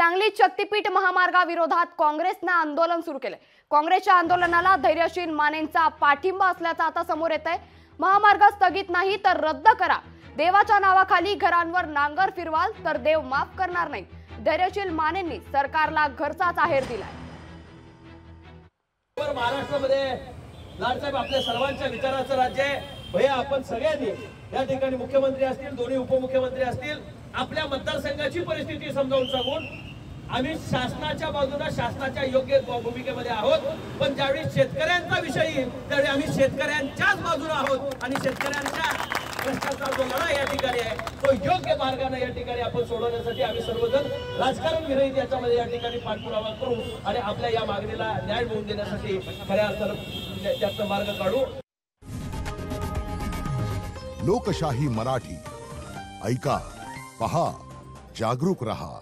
सांगलीत शक्तीपीठ महामार्गाविरोधात काँग्रेसने आंदोलन सुरू केले। काँग्रेसच्या आंदोलनाला धैर्यशील मानेंचा पाठिंबा असल्याचं आता समोर येतंय। महामार्ग स्थगित नाही तर रद्द करा, देवाच्या नावाखाली घरांवर नांगर फिरवाल तर देव माफ करणार नाही, धैर्यशील मानेंनी सरकारला घरचाच आहेर दिलाय। महाराष्ट्रामध्ये लाडसाहेब आपल्या सर्वांच्या विचाराचं राज्य आहे। भैया आपण सगळ्यांनी या ठिकाणी मुख्यमंत्री असतील, दोन्ही उपमुख्यमंत्री असतील, आपल्या मतदारसंघाची परिस्थिती समजावून सांगून आम्ही शासनाच्या बाजूने शासनाच्या योग्य भूमिकेमध्ये आहोत। पण ज्यावेळी शेतकऱ्यांचा विषय येईल त्यावेळी आम्ही शेतकऱ्यांच्याच बाजूने आहोत आणि शेतकऱ्यांच्या प्रश्नाचा जो लढा या ठिकाणी आहे तो योग्य मार्गाने या ठिकाणी आपण सोडवण्यासाठी आम्ही सर्वजण राजकारण विरहित याच्यामध्ये या ठिकाणी पाठपुरावा करू आणि आपल्या या मागणीला न्याय मिळवून देण्यासाठी खऱ्या अर्थाने त्याचा मार्ग काढू। लोकशाही मराठी ऐका, पहा, जागरूक रहा।